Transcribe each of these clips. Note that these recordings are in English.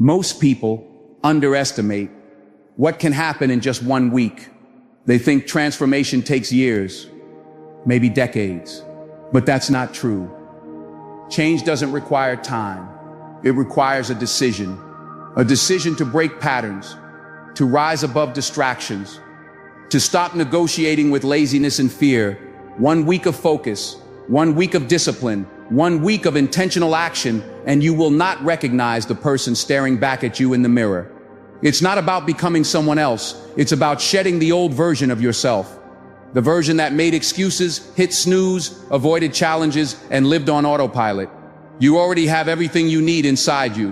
Most people underestimate what can happen in just 1 week. They think transformation takes years, maybe decades, but that's not true. Change doesn't require time. It requires a decision to break patterns, to rise above distractions, to stop negotiating with laziness and fear. 1 week of focus, 1 week of discipline, 1 week of intentional action, and you will not recognize the person staring back at you in the mirror. It's not about becoming someone else. It's about shedding the old version of yourself. The version that made excuses, hit snooze, avoided challenges, and lived on autopilot. You already have everything you need inside you.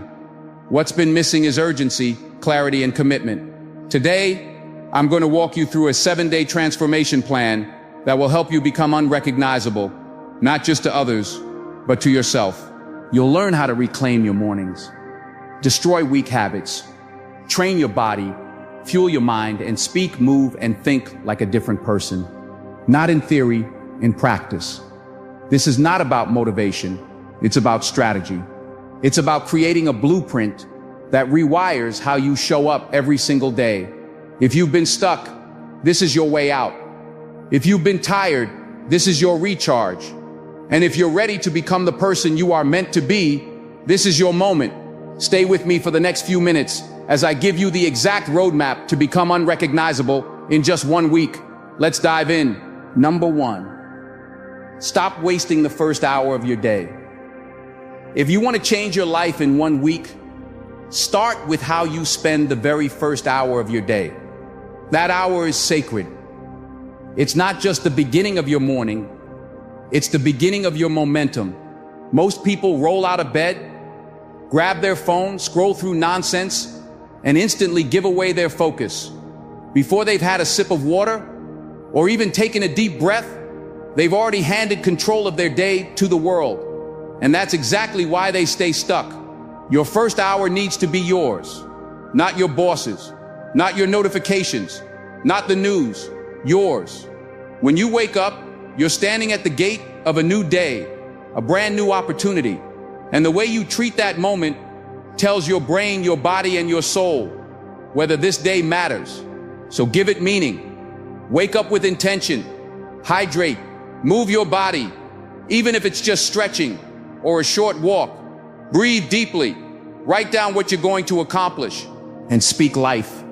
What's been missing is urgency, clarity, and commitment. Today, I'm going to walk you through a 7-day transformation plan that will help you become unrecognizable, not just to others, but to yourself. You'll learn how to reclaim your mornings, destroy weak habits, train your body, fuel your mind, and speak, move, and think like a different person. Not in theory, in practice. This is not about motivation. It's about strategy. It's about creating a blueprint that rewires how you show up every single day. If you've been stuck, this is your way out. If you've been tired, this is your recharge. And if you're ready to become the person you are meant to be, this is your moment. Stay with me for the next few minutes as I give you the exact roadmap to become unrecognizable in just 1 week. Let's dive in. Number 1, stop wasting the first hour of your day. If you want to change your life in 1 week, start with how you spend the very first hour of your day. That hour is sacred. It's not just the beginning of your morning, it's the beginning of your momentum. Most people roll out of bed, grab their phone, scroll through nonsense, and instantly give away their focus. Before they've had a sip of water, or even taken a deep breath, they've already handed control of their day to the world. And that's exactly why they stay stuck. Your first hour needs to be yours, not your boss's, not your notifications, not the news, yours. When you wake up, you're standing at the gate of a new day, a brand new opportunity. And the way you treat that moment tells your brain, your body, and your soul whether this day matters. So give it meaning. Wake up with intention. Hydrate. Move your body, even if it's just stretching or a short walk. Breathe deeply. Write down what you're going to accomplish and speak life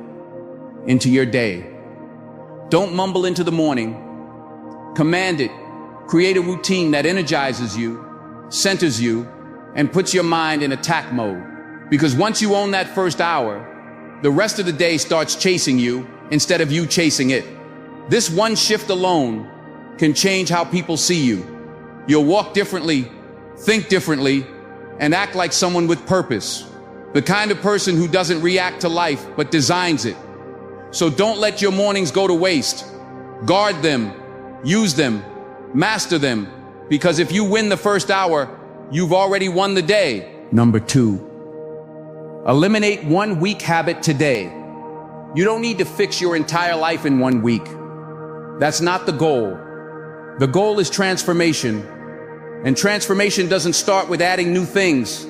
into your day. Don't mumble into the morning. Command it. Create a routine that energizes you, centers you, and puts your mind in attack mode. Because once you own that first hour, the rest of the day starts chasing you instead of you chasing it. This one shift alone can change how people see you. You'll walk differently, think differently, and act like someone with purpose. The kind of person who doesn't react to life, but designs it. So don't let your mornings go to waste. Guard them, use them, master them, because if you win the first hour, you've already won the day. Number 2, eliminate 1 weak habit today. You don't need to fix your entire life in 1 week. That's not the goal. The goal is transformation. And transformation doesn't start with adding new things.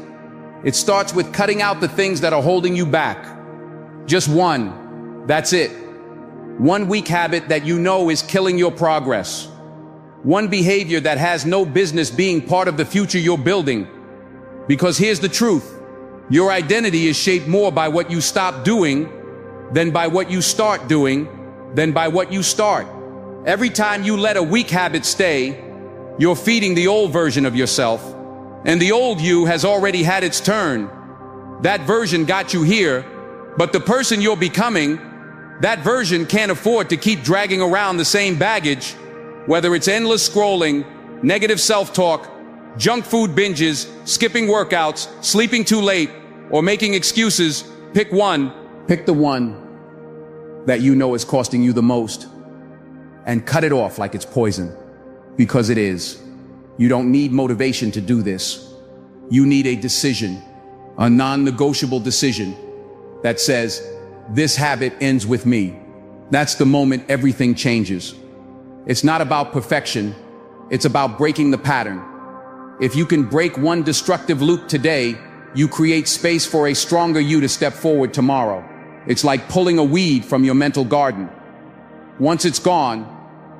It starts with cutting out the things that are holding you back. Just one. That's it. 1 weak habit that you know is killing your progress. One behavior that has no business being part of the future you're building. Because here's the truth. Your identity is shaped more by what you stop doing than by what you start doing than by what you start. Every time you let a weak habit stay, you're feeding the old version of yourself, and the old you has already had its turn. That version got you here, but the person you're becoming, that version can't afford to keep dragging around the same baggage, whether it's endless scrolling, negative self-talk, junk food binges, skipping workouts, sleeping too late, or making excuses. Pick one. Pick the one that you know is costing you the most, and cut it off like it's poison. Because it is. You don't need motivation to do this. You need a decision, a non-negotiable decision that says, this habit ends with me. That's the moment everything changes. It's not about perfection. It's about breaking the pattern. If you can break one destructive loop today, you create space for a stronger you to step forward tomorrow. It's like pulling a weed from your mental garden. Once it's gone,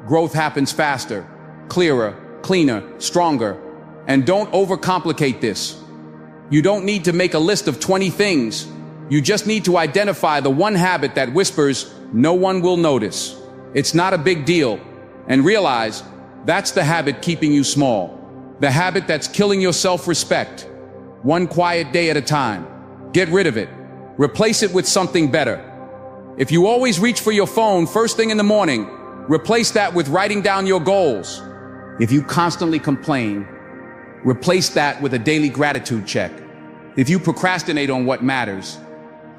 growth happens faster, clearer, cleaner, stronger. And don't overcomplicate this. You don't need to make a list of 20 things. You just need to identify the one habit that whispers, "No one will notice. It's not a big deal." And realize that's the habit keeping you small. The habit that's killing your self-respect. One quiet day at a time. Get rid of it. Replace it with something better. If you always reach for your phone first thing in the morning, replace that with writing down your goals. If you constantly complain, replace that with a daily gratitude check. If you procrastinate on what matters,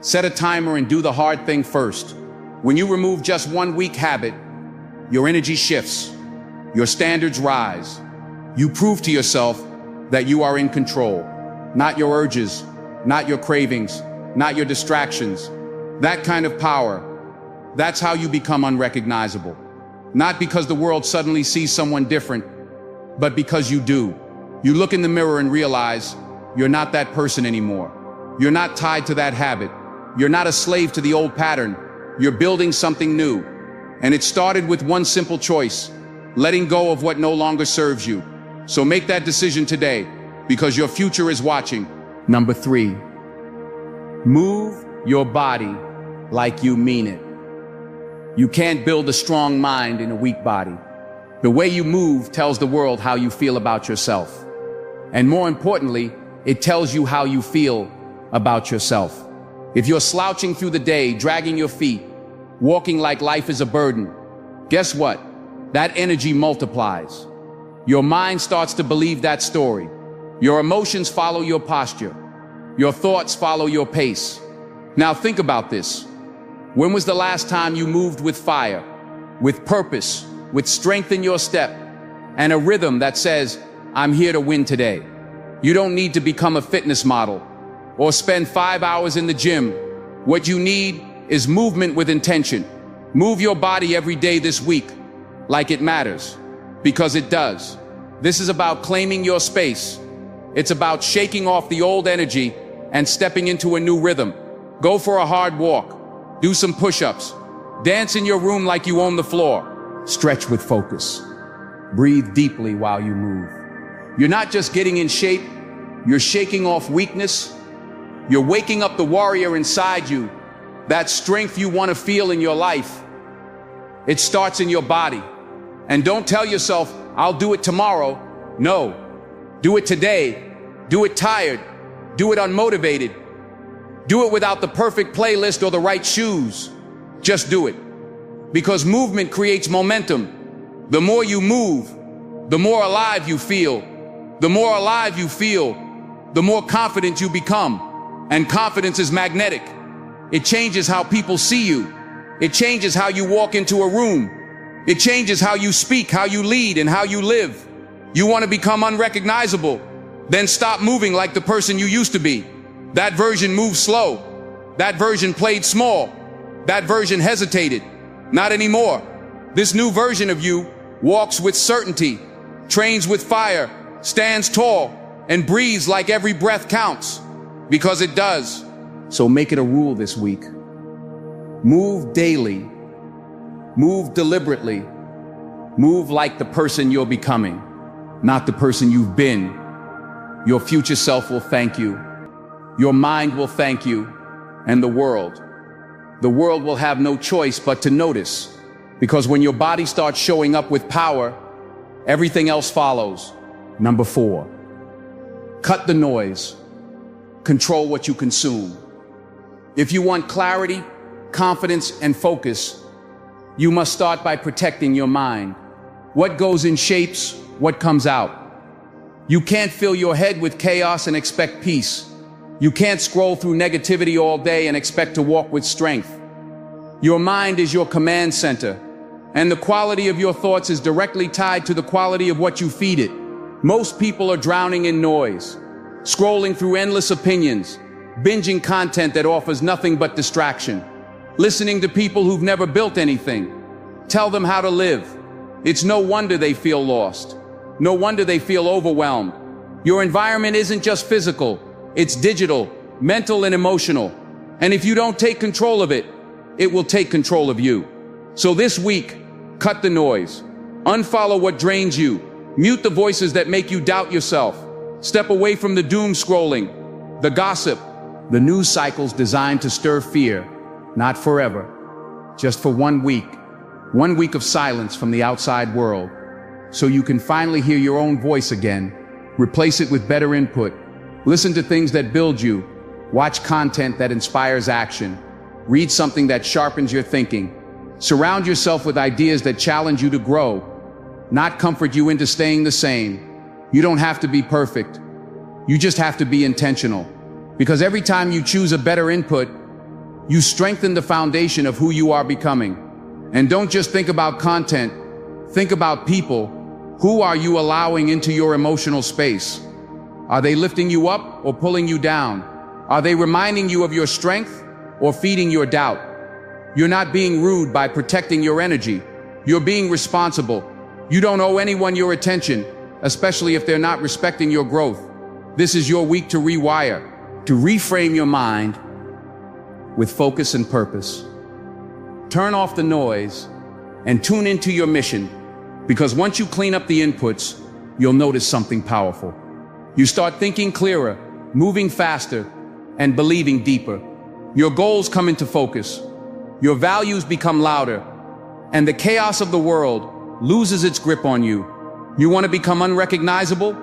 set a timer and do the hard thing first. When you remove just one weak habit, your energy shifts, your standards rise. You prove to yourself that you are in control. Not your urges, not your cravings, not your distractions. That kind of power, that's how you become unrecognizable. Not because the world suddenly sees someone different, but because you do. You look in the mirror and realize you're not that person anymore. You're not tied to that habit. You're not a slave to the old pattern. You're building something new. And it started with one simple choice, letting go of what no longer serves you. So make that decision today, because your future is watching. Number 3, move your body like you mean it. You can't build a strong mind in a weak body. The way you move tells the world how you feel about yourself. And more importantly, it tells you how you feel about yourself. If you're slouching through the day, dragging your feet, walking like life is a burden, guess what? That energy multiplies. Your mind starts to believe that story. Your emotions follow your posture. Your thoughts follow your pace. Now think about this. When was the last time you moved with fire, with purpose, with strength in your step, and a rhythm that says, "I'm here to win today"? You don't need to become a fitness model or spend 5 hours in the gym. What you need is movement with intention. Move your body every day this week like it matters, because it does. This is about claiming your space. It's about shaking off the old energy and stepping into a new rhythm. Go for a hard walk. Do some push-ups. Dance in your room like you own the floor. Stretch with focus. Breathe deeply while you move. You're not just getting in shape, you're shaking off weakness. You're waking up the warrior inside you, that strength you want to feel in your life. It starts in your body. And don't tell yourself, "I'll do it tomorrow." No, do it today. Do it tired. Do it unmotivated. Do it without the perfect playlist or the right shoes. Just do it. Because movement creates momentum. The more you move, the more alive you feel. The more alive you feel, the more confident you become. And confidence is magnetic. It changes how people see you. It changes how you walk into a room. It changes how you speak, how you lead, and how you live. You want to become unrecognizable? Then stop moving like the person you used to be. That version moved slow. That version played small. That version hesitated. Not anymore. This new version of you walks with certainty, trains with fire, stands tall, and breathes like every breath counts. Because it does. So make it a rule this week. Move daily. Move deliberately. Move like the person you're becoming, not the person you've been. Your future self will thank you. Your mind will thank you. And the world will have no choice but to notice. Because when your body starts showing up with power, everything else follows. Number 4, cut the noise. Control what you consume. If you want clarity, confidence, and focus, you must start by protecting your mind. What goes in shapes what comes out. You can't fill your head with chaos and expect peace. You can't scroll through negativity all day and expect to walk with strength. Your mind is your command center, and the quality of your thoughts is directly tied to the quality of what you feed it. Most people are drowning in noise, scrolling through endless opinions, binging content that offers nothing but distraction, listening to people who've never built anything. Tell them how to live. It's no wonder they feel lost. No wonder they feel overwhelmed. Your environment isn't just physical, It's digital, mental, and emotional. And if you don't take control of it, it will take control of you. So this week, cut the noise. Unfollow what drains you. Mute the voices that make you doubt yourself. Step away from the doom scrolling, the gossip, the news cycles designed to stir fear. Not forever, just for 1 week. 1 week of silence from the outside world, so you can finally hear your own voice again. Replace it with better input. Listen to things that build you. Watch content that inspires action. Read something that sharpens your thinking. Surround yourself with ideas that challenge you to grow, not comfort you into staying the same. You don't have to be perfect. You just have to be intentional. Because every time you choose a better input, you strengthen the foundation of who you are becoming. And don't just think about content, think about people. Who are you allowing into your emotional space? Are they lifting you up or pulling you down? Are they reminding you of your strength or feeding your doubt? You're not being rude by protecting your energy. You're being responsible. You don't owe anyone your attention, especially if they're not respecting your growth. This is your week to rewire, to reframe your mind with focus and purpose. Turn off the noise and tune into your mission, because once you clean up the inputs, you'll notice something powerful. You start thinking clearer, moving faster, and believing deeper. Your goals come into focus. Your values become louder, and the chaos of the world loses its grip on you. You want to become unrecognizable?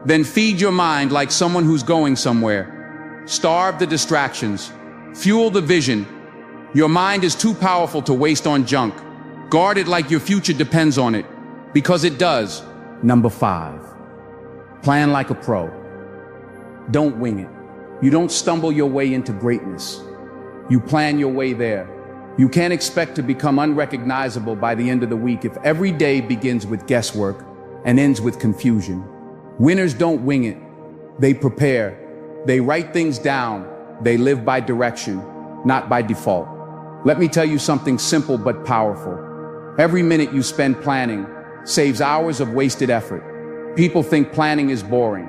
Then feed your mind like someone who's going somewhere. Starve the distractions. Fuel the vision. Your mind is too powerful to waste on junk. Guard it like your future depends on it, because it does. Number 5, plan like a pro. Don't wing it. You don't stumble your way into greatness. You plan your way there. You can't expect to become unrecognizable by the end of the week if every day begins with guesswork and ends with confusion. Winners don't wing it. They prepare. They write things down. They live by direction, not by default. Let me tell you something simple but powerful. Every minute you spend planning saves hours of wasted effort. People think planning is boring.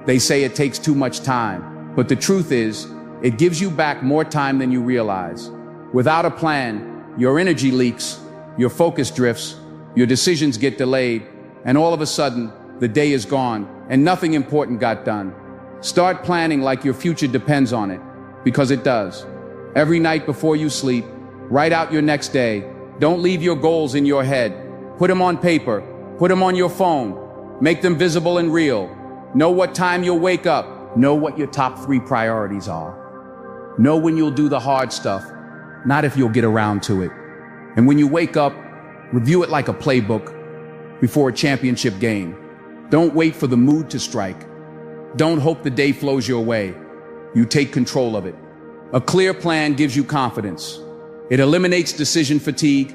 They say it takes too much time. But the truth is, it gives you back more time than you realize. Without a plan, your energy leaks, your focus drifts, your decisions get delayed, and all of a sudden, the day is gone and nothing important got done. Start planning like your future depends on it, because it does. Every night before you sleep, write out your next day. Don't leave your goals in your head. Put them on paper. Put them on your phone. Make them visible and real. Know what time you'll wake up. Know what your top 3 priorities are. Know when you'll do the hard stuff, not if you'll get around to it. And when you wake up, review it like a playbook before a championship game. Don't wait for the mood to strike. Don't hope the day flows your way. You take control of it. A clear plan gives you confidence. It eliminates decision fatigue.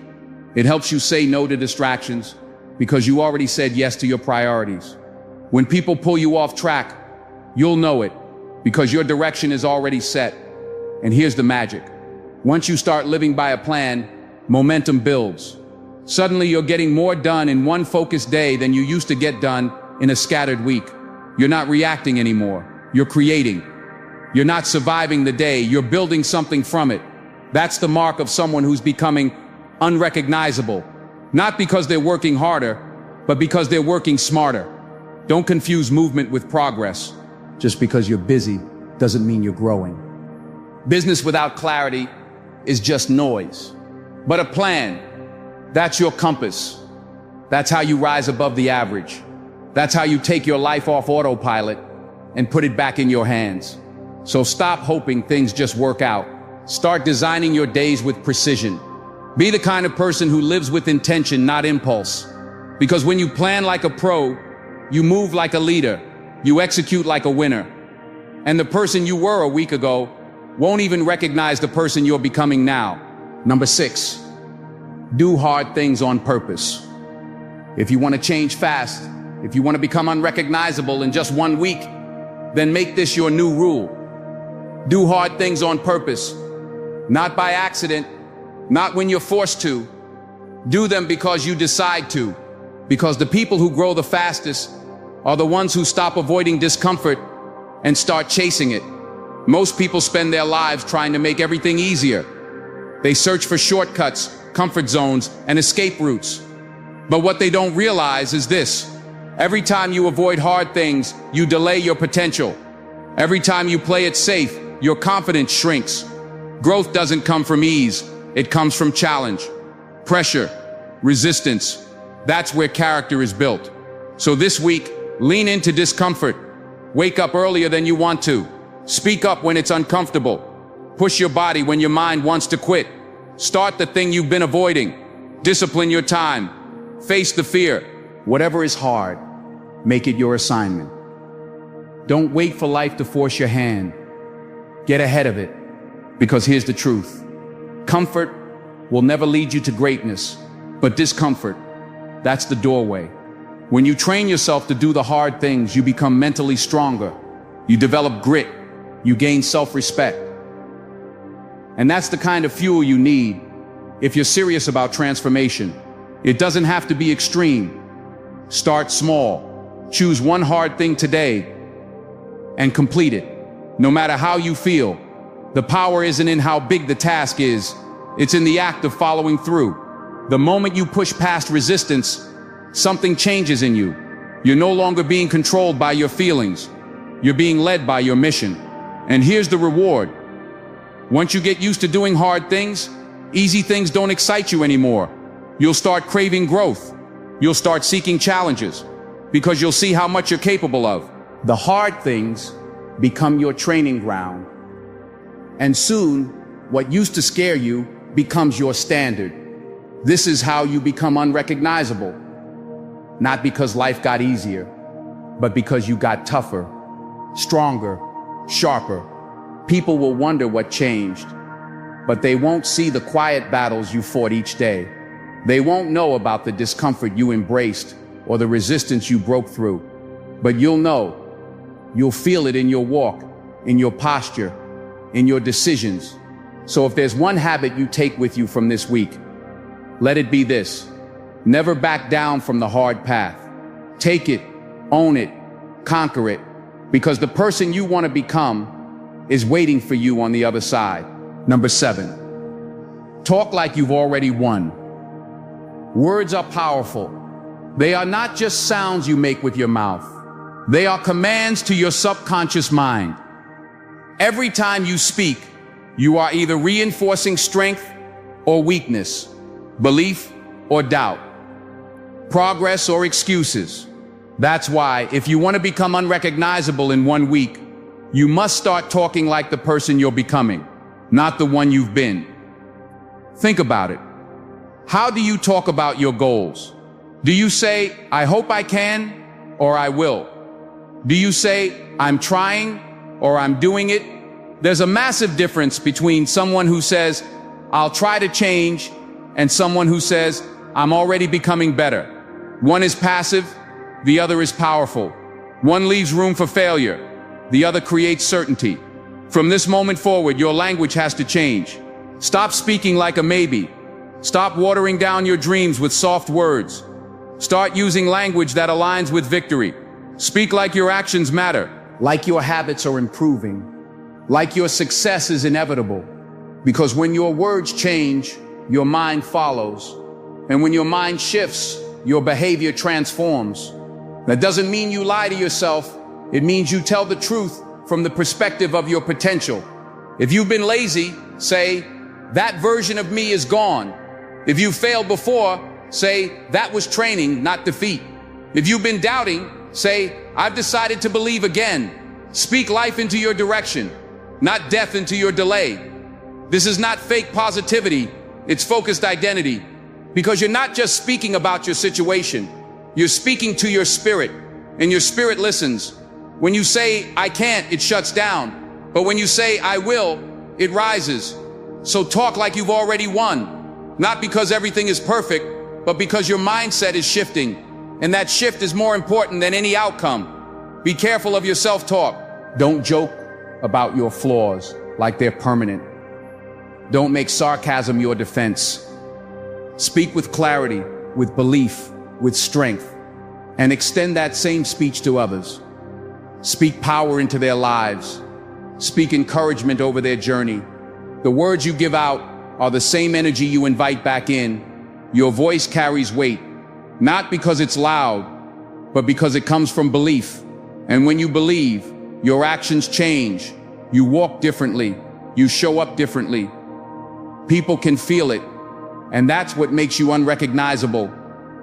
It helps you say no to distractions because you already said yes to your priorities. When people pull you off track, you'll know it because your direction is already set. And here's the magic. Once you start living by a plan, momentum builds. Suddenly you're getting more done in one focused day than you used to get done in a scattered week. You're not reacting anymore. You're creating. You're not surviving the day. You're building something from it. That's the mark of someone who's becoming unrecognizable. Not because they're working harder, but because they're working smarter. Don't confuse movement with progress. Just because you're busy doesn't mean you're growing. Business without clarity is just noise. But a plan, that's your compass. That's how you rise above the average. That's how you take your life off autopilot and put it back in your hands. So stop hoping things just work out. Start designing your days with precision. Be the kind of person who lives with intention, not impulse. Because when you plan like a pro, you move like a leader. You execute like a winner. And the person you were a week ago won't even recognize the person you're becoming now. Number 6, do hard things on purpose. If you want to change fast, if you want to become unrecognizable in just 1 week, then make this your new rule. Do hard things on purpose, not by accident, not when you're forced to. Do them because you decide to, because the people who grow the fastest are the ones who stop avoiding discomfort and start chasing it. Most people spend their lives trying to make everything easier. They search for shortcuts, comfort zones, and escape routes. But what they don't realize is this: every time you avoid hard things, you delay your potential. Every time you play it safe, your confidence shrinks. Growth doesn't come from ease, it comes from challenge, pressure, resistance. That's where character is built. So this week, lean into discomfort. Wake up earlier than you want to. Speak up when it's uncomfortable. Push your body when your mind wants to quit. Start the thing you've been avoiding. Discipline your time. Face the fear. Whatever is hard, make it your assignment. Don't wait for life to force your hand. Get ahead of it. Because here's the truth. Comfort will never lead you to greatness, but discomfort, that's the doorway. When you train yourself to do the hard things, you become mentally stronger. You develop grit. You gain self-respect. And that's the kind of fuel you need if you're serious about transformation. It doesn't have to be extreme. Start small. Choose one hard thing today and complete it. No matter how you feel, the power isn't in how big the task is. It's in the act of following through. The moment you push past resistance, something changes in you. You're no longer being controlled by your feelings. You're being led by your mission. And here's the reward. Once you get used to doing hard things, easy things don't excite you anymore. You'll start craving growth. You'll start seeking challenges because you'll see how much you're capable of. The hard things become your training ground. And soon, what used to scare you becomes your standard. This is how you become unrecognizable. Not because life got easier, but because you got tougher, stronger, sharper. People will wonder what changed, but they won't see the quiet battles you fought each day. They won't know about the discomfort you embraced or the resistance you broke through. But you'll know. You'll feel it in your walk, in your posture, in your decisions. So if there's one habit you take with you from this week, let it be this: never back down from the hard path. Take it, own it, conquer it, because the person you want to become is waiting for you on the other side. Number 7, talk like you've already won. Words are powerful. They are not just sounds you make with your mouth. They are commands to your subconscious mind. Every time you speak, you are either reinforcing strength or weakness, belief or doubt, progress or excuses. That's why, if you want to become unrecognizable in 1 week, you must start talking like the person you're becoming, not the one you've been. Think about it. How do you talk about your goals? Do you say, "I hope I can," or "I will"? Do you say, "I'm trying," or "I'm doing it"? There's a massive difference between someone who says, "I'll try to change," and someone who says, "I'm already becoming better." One is passive, the other is powerful. One leaves room for failure, the other creates certainty. From this moment forward, your language has to change. Stop speaking like a maybe. Stop watering down your dreams with soft words. Start using language that aligns with victory. Speak like your actions matter. Like your habits are improving. Like your success is inevitable. Because when your words change, your mind follows. And when your mind shifts, your behavior transforms. That doesn't mean you lie to yourself. It means you tell the truth from the perspective of your potential. If you've been lazy, say, "That version of me is gone." If you failed before, say, "That was training, not defeat." If you've been doubting, say, "I've decided to believe again." Speak life into your direction, not death into your delay. This is not fake positivity, it's focused identity. Because you're not just speaking about your situation, you're speaking to your spirit, and your spirit listens. When you say, "I can't," it shuts down. But when you say, "I will," it rises. So talk like you've already won. Not because everything is perfect, but because your mindset is shifting. And that shift is more important than any outcome. Be careful of your self-talk. Don't joke about your flaws like they're permanent. Don't make sarcasm your defense. Speak with clarity, with belief, with strength, and extend that same speech to others. Speak power into their lives. Speak encouragement over their journey. The words you give out are the same energy you invite back in. Your voice carries weight, not because it's loud, but because it comes from belief. And when you believe, your actions change. You walk differently. You show up differently. People can feel it. And that's what makes you unrecognizable.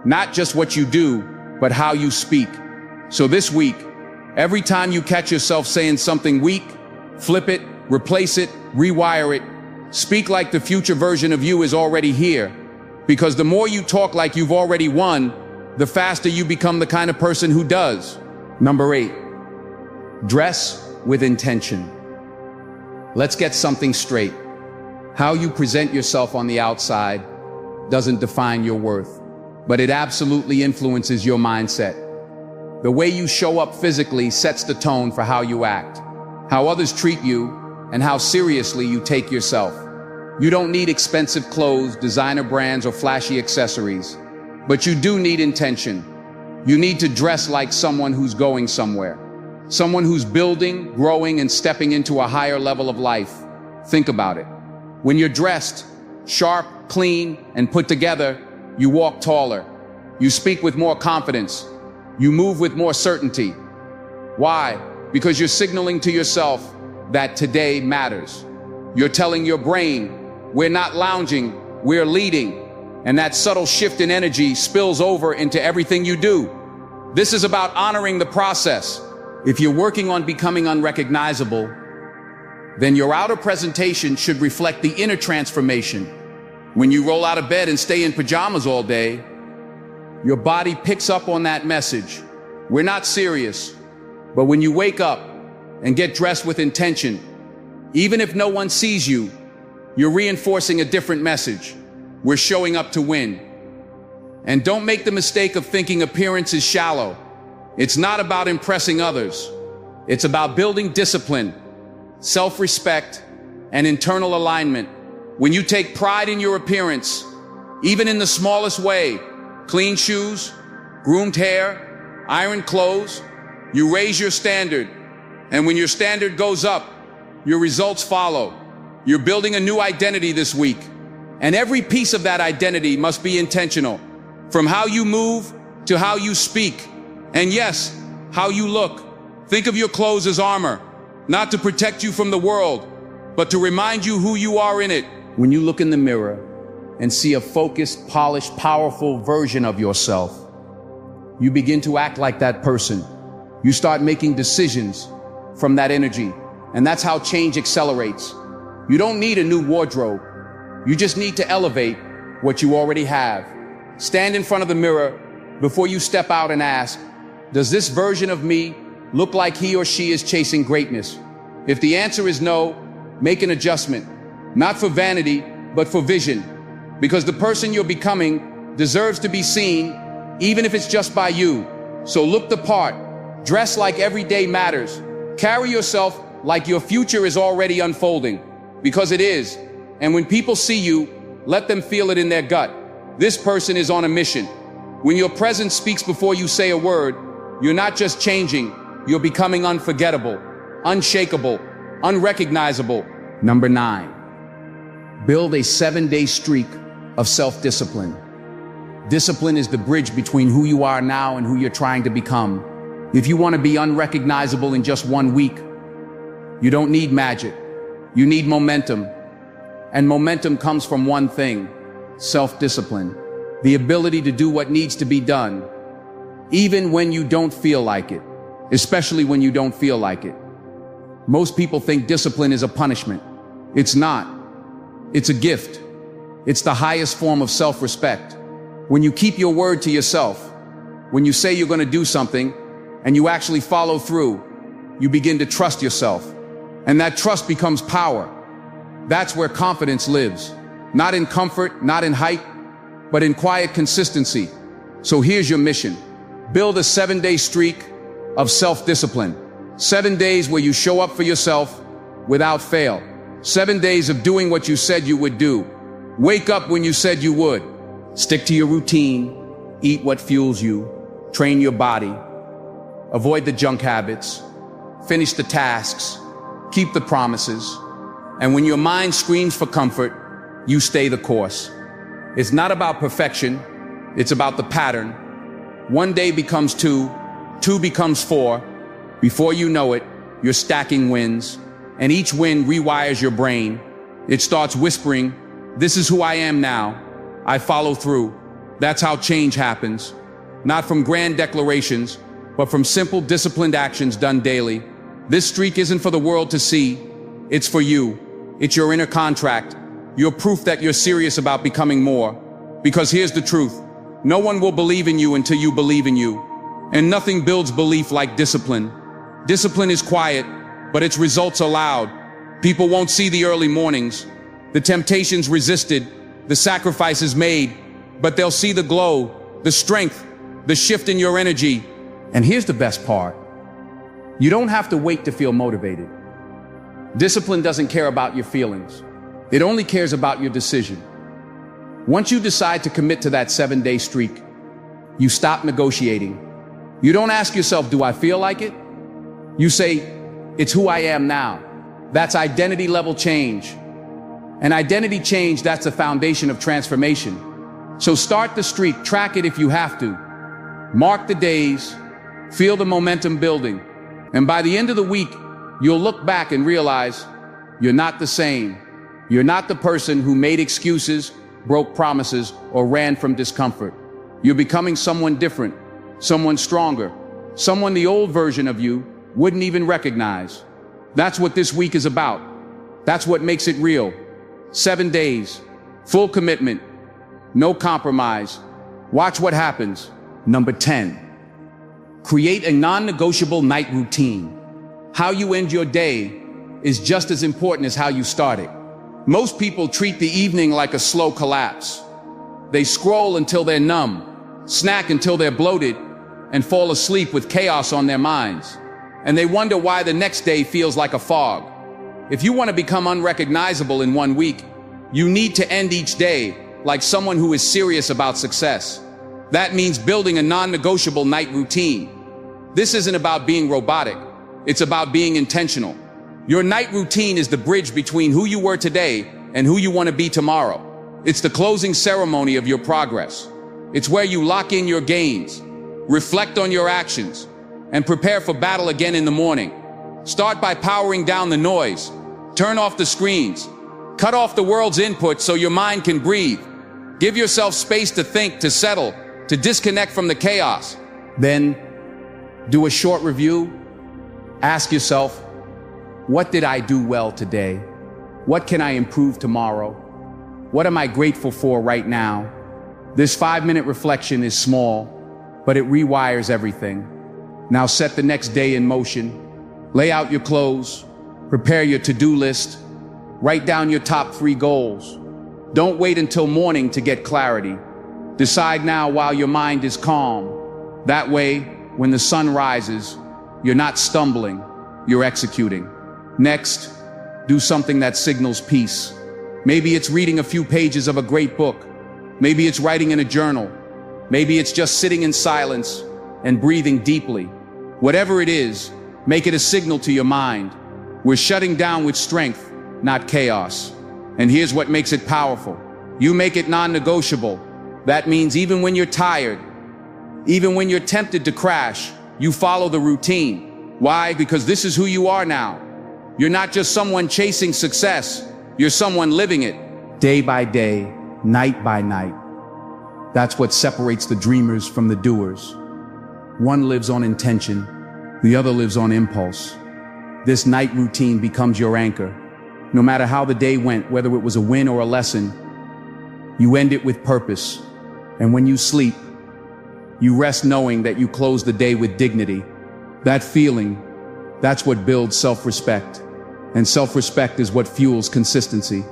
Not just what you do, but how you speak. So this week, every time you catch yourself saying something weak, flip it, replace it, rewire it. Speak like the future version of you is already here. Because the more you talk like you've already won, the faster you become the kind of person who does. Number 8, dress with intention. Let's get something straight. How you present yourself on the outside doesn't define your worth, but it absolutely influences your mindset. The way you show up physically sets the tone for how you act, how others treat you, and how seriously you take yourself. You don't need expensive clothes, designer brands, or flashy accessories, but you do need intention. You need to dress like someone who's going somewhere, someone who's building, growing, and stepping into a higher level of life. Think about it. When you're dressed, sharp, clean, and put together, you walk taller. You speak with more confidence. You move with more certainty. Why? Because you're signaling to yourself that today matters. You're telling your brain, we're not lounging, we're leading. And that subtle shift in energy spills over into everything you do. This is about honoring the process. If you're working on becoming unrecognizable, then your outer presentation should reflect the inner transformation. When you roll out of bed and stay in pajamas all day, your body picks up on that message. We're not serious. But when you wake up and get dressed with intention, even if no one sees you, you're reinforcing a different message. We're showing up to win. And don't make the mistake of thinking appearance is shallow. It's not about impressing others. It's about building discipline, self-respect, and internal alignment. When you take pride in your appearance, even in the smallest way, clean shoes, groomed hair, ironed clothes, you raise your standard. And when your standard goes up, your results follow. You're building a new identity this week. And every piece of that identity must be intentional. From how you move to how you speak. And yes, how you look. Think of your clothes as armor, not to protect you from the world, but to remind you who you are in it. When you look in the mirror and see a focused, polished, powerful version of yourself, you begin to act like that person. You start making decisions from that energy. And that's how change accelerates. You don't need a new wardrobe. You just need to elevate what you already have. Stand in front of the mirror before you step out and ask, does this version of me look like he or she is chasing greatness? If the answer is no, make an adjustment. Not for vanity, but for vision. Because the person you're becoming deserves to be seen, even if it's just by you. So look the part. Dress like every day matters. Carry yourself like your future is already unfolding. Because it is. And when people see you, let them feel it in their gut. This person is on a mission. When your presence speaks before you say a word, you're not just changing, you're becoming unforgettable, unshakable, unrecognizable. Number 9, build a 7-day streak of self-discipline. Discipline is the bridge between who you are now and who you're trying to become. If you want to be unrecognizable in just 1 week, you don't need magic. You need momentum. And momentum comes from one thing: self-discipline. The ability to do what needs to be done, even when you don't feel like it, especially when you don't feel like it. Most people think discipline is a punishment. It's not. It's a gift. It's the highest form of self-respect. When you keep your word to yourself, when you say you're going to do something and you actually follow through, you begin to trust yourself. And that trust becomes power. That's where confidence lives. Not in comfort, not in hype, but in quiet consistency. So here's your mission. Build a 7-day streak of self-discipline. 7 days where you show up for yourself without fail. 7 days of doing what you said you would do. Wake up when you said you would. Stick to your routine. Eat what fuels you. Train your body. Avoid the junk habits. finish the tasks, keep the promises, and when your mind screams for comfort, you stay the course. It's not about perfection, it's about the pattern. One day becomes two, two becomes four. Before you know it, you're stacking wins, and each win rewires your brain. It starts whispering, "This is who I am now. I follow through." That's how change happens. Not from grand declarations, but from simple, disciplined actions done daily. This streak isn't for the world to see. It's for you. It's your inner contract. Your proof that you're serious about becoming more. Because here's the truth. No one will believe in you until you believe in you. And nothing builds belief like discipline. Discipline is quiet, but its results are loud. People won't see the early mornings, the temptations resisted, the sacrifices made, but they'll see the glow, the strength, the shift in your energy. And here's the best part. You don't have to wait to feel motivated. Discipline doesn't care about your feelings. It only cares about your decision. Once you decide to commit to that 7-day streak, you stop negotiating. You don't ask yourself, do I feel like it? You say, it's who I am now. That's identity level change. And identity change, that's the foundation of transformation. So start the streak, track it if you have to. Mark the days, feel the momentum building. And by the end of the week, you'll look back and realize you're not the same. You're not the person who made excuses, broke promises, or ran from discomfort. You're becoming someone different, someone stronger, someone the old version of you wouldn't even recognize. That's what this week is about. That's what makes it real. 7 days, full commitment, no compromise. Watch what happens. Number 10, create a non-negotiable night routine. How you end your day is just as important as how you start it. Most people treat the evening like a slow collapse. They scroll until they're numb, snack until they're bloated, and fall asleep with chaos on their minds. And they wonder why the next day feels like a fog. If you want to become unrecognizable in 1 week, you need to end each day like someone who is serious about success. That means building a non-negotiable night routine. This isn't about being robotic. It's about being intentional. Your night routine is the bridge between who you were today and who you want to be tomorrow. It's the closing ceremony of your progress. It's where you lock in your gains, reflect on your actions, and prepare for battle again in the morning. Start by powering down the noise. Turn off the screens. Cut off the world's input so your mind can breathe. Give yourself space to think, to settle, to disconnect from the chaos. Then, do a short review. Ask yourself, what did I do well today? What can I improve tomorrow? What am I grateful for right now? This 5-minute reflection is small, but it rewires everything. Now set the next day in motion. Lay out your clothes, prepare your to-do list, write down your top 3 goals. Don't wait until morning to get clarity. Decide now while your mind is calm. That way, when the sun rises, you're not stumbling, you're executing. Next, do something that signals peace. Maybe it's reading a few pages of a great book. Maybe it's writing in a journal. Maybe it's just sitting in silence and breathing deeply. Whatever it is, make it a signal to your mind. We're shutting down with strength, not chaos. And here's what makes it powerful. You make it non-negotiable. That means even when you're tired, even when you're tempted to crash, you follow the routine. Why? Because this is who you are now. You're not just someone chasing success. You're someone living it. Day by day, night by night. That's what separates the dreamers from the doers. One lives on intention, the other lives on impulse. This night routine becomes your anchor. No matter how the day went, whether it was a win or a lesson, you end it with purpose. And when you sleep, you rest knowing that you close the day with dignity. That feeling, that's what builds self-respect. And self-respect is what fuels consistency.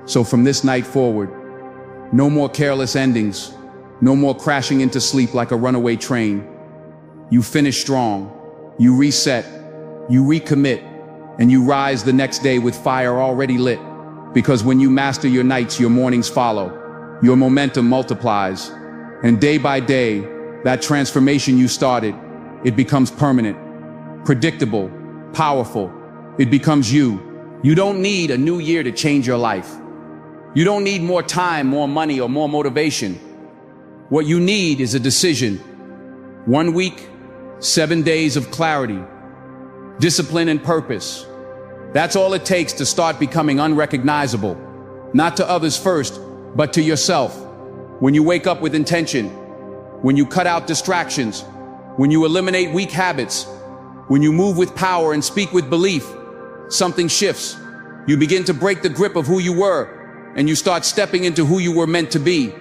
So from this night forward, no more careless endings, no more crashing into sleep like a runaway train. You finish strong, you reset, you recommit, and you rise the next day with fire already lit. Because when you master your nights, your mornings follow. Your momentum multiplies. And day by day, that transformation you started, it becomes permanent, predictable, powerful. It becomes you. You don't need a new year to change your life. You don't need more time, more money, or more motivation. What you need is a decision. 1 week, 7 days of clarity, discipline and purpose. That's all it takes to start becoming unrecognizable. Not to others first, but to yourself. When you wake up with intention, when you cut out distractions, when you eliminate weak habits, when you move with power and speak with belief, something shifts. You begin to break the grip of who you were, and you start stepping into who you were meant to be.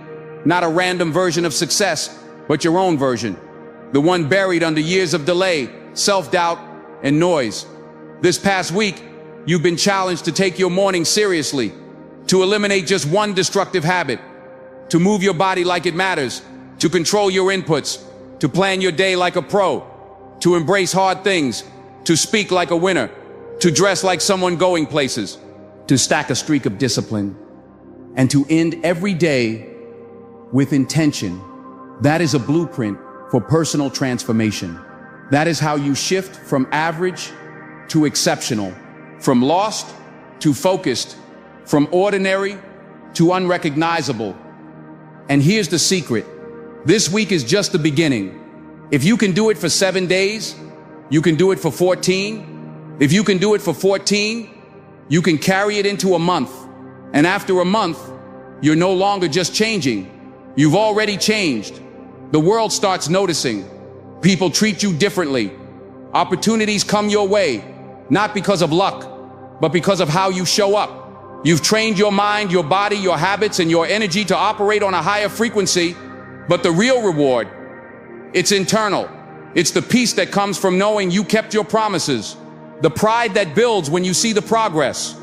Not a random version of success, but your own version. The one buried under years of delay, self-doubt, and noise. This past week, you've been challenged to take your morning seriously, to eliminate just one destructive habit, to move your body like it matters, to control your inputs, to plan your day like a pro, to embrace hard things, to speak like a winner, to dress like someone going places, to stack a streak of discipline, and to end every day with intention. That is a blueprint for personal transformation. That is how you shift from average to exceptional, from lost to focused, from ordinary to unrecognizable. And here's the secret. This week is just the beginning. If you can do it for 7 days, you can do it for 14. If you can do it for 14, you can carry it into a month. And after a month, you're no longer just changing. You've already changed. The world starts noticing. People treat you differently. Opportunities come your way, not because of luck, but because of how you show up. You've trained your mind, your body, your habits, and your energy to operate on a higher frequency. But the real reward, it's internal. It's the peace that comes from knowing you kept your promises. The pride that builds when you see the progress.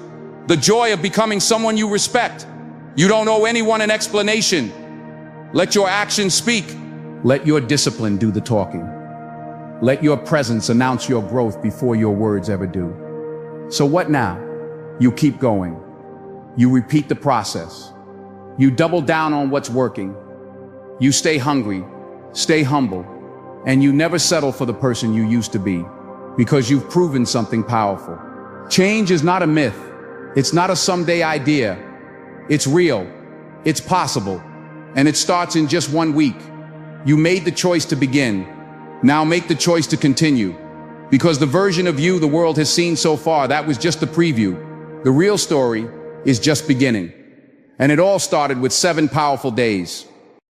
The joy of becoming someone you respect. You don't owe anyone an explanation. Let your actions speak. Let your discipline do the talking. Let your presence announce your growth before your words ever do. So what now? You keep going. You repeat the process. You double down on what's working. You stay hungry, stay humble, and you never settle for the person you used to be, because you've proven something powerful. Change is not a myth. It's not a someday idea. It's real. It's possible. And it starts in just 1 week. You made the choice to begin. Now make the choice to continue. Because the version of you the world has seen so far, that was just the preview. The real story is just beginning. And it all started with 7 powerful days.